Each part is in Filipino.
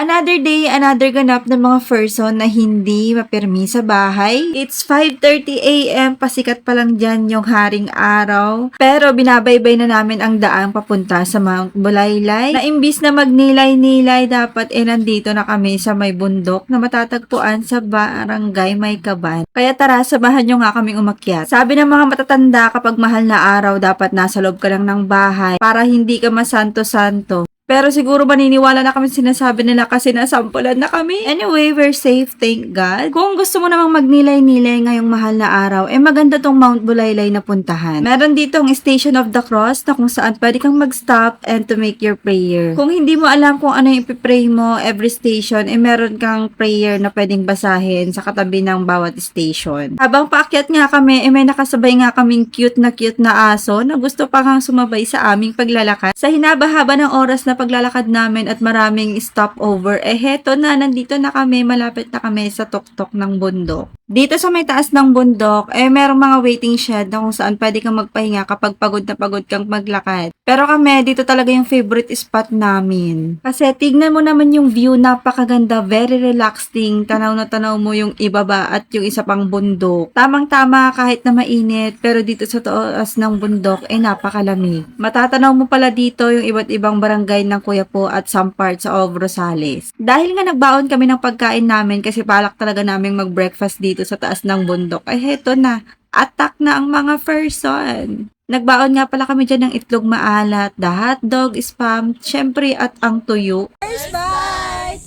Another day, another ganap ng mga person na hindi mapirmi sa bahay. It's 5:30 AM, pasikat pa lang dyan yung haring araw. Pero binabaybay na namin ang daan papunta sa Mount Bulaylay. Na imbis na magnilay-nilay, dapat nandito na kami sa may bundok na matatagpuan sa barangay Maykaban. Kaya tara, samahan nyo nga kaming umakyat. Sabi ng mga matatanda, kapag mahal na araw, dapat nasa loob ka lang ng bahay para hindi ka masanto-santo. Pero siguro maniniwala na kami sinasabi nila kasi nasampulan na kami. Anyway, we're safe, thank God. Kung gusto mo namang magnilay-nilay ngayong mahal na araw, maganda tong Mount Bulaylay na puntahan. Meron ditong Station of the Cross na kung saan pwede kang mag-stop and to make your prayer. Kung hindi mo alam kung ano yung ipipray mo, every station, meron kang prayer na pwedeng basahin sa katabi ng bawat station. Habang paakyat nga kami, may nakasabay nga kaming cute na aso na gusto pa kang sumabay sa aming paglalakad. Sa hinaba-haba ng oras na paglalakad namin at maraming stopover, heto na, nandito na kami, malapit na kami sa tuktok ng bundok. Dito sa may taas ng bundok, merong mga waiting shed na kung saan pwede kang magpahinga kapag pagod na pagod kang maglakad. Pero kami, dito talaga yung favorite spot namin. Kasi tignan mo naman yung view, napakaganda, very relaxing, tanaw na tanaw mo yung ibaba at yung isa pang bundok. Tamang-tama kahit na mainit, pero dito sa taas ng bundok, napakalamig. Matatanaw mo pala dito yung iba't ibang barangay ng Quiapo at some parts of Rosales. Dahil nga nagbaon kami ng pagkain namin kasi balak talaga naming mag-breakfast dito sa taas ng bundok, heto na, attack na ang mga person. Nagbaon nga pala kami dyan ng itlog maalat, the hotdog, spam, syempre at ang tuyo. First bite!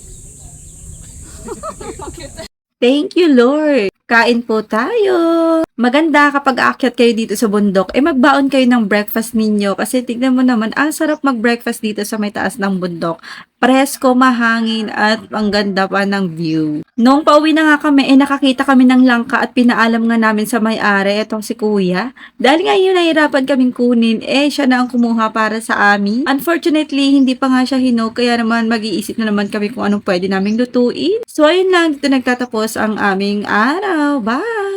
Thank you, Lord! Kain po tayo! Maganda kapag aakyat kayo dito sa bundok, magbaon kayo ng breakfast ninyo kasi tignan mo naman, ang sarap mag-breakfast dito sa may taas ng bundok. Presko, mahangin at ang ganda pa ng view. Nung pauwi na nga kami, nakakita kami ng langka at pinaalam nga namin sa may-ari, etong si Kuya. Dahil nga yun, nahirapan kaming kunin, siya na ang kumuha para sa amin. Unfortunately, hindi pa nga siya hinog, kaya naman mag-iisip na naman kami kung anong pwede naming lutuin. So ayun lang, dito nagtatapos ang aming araw. Bye!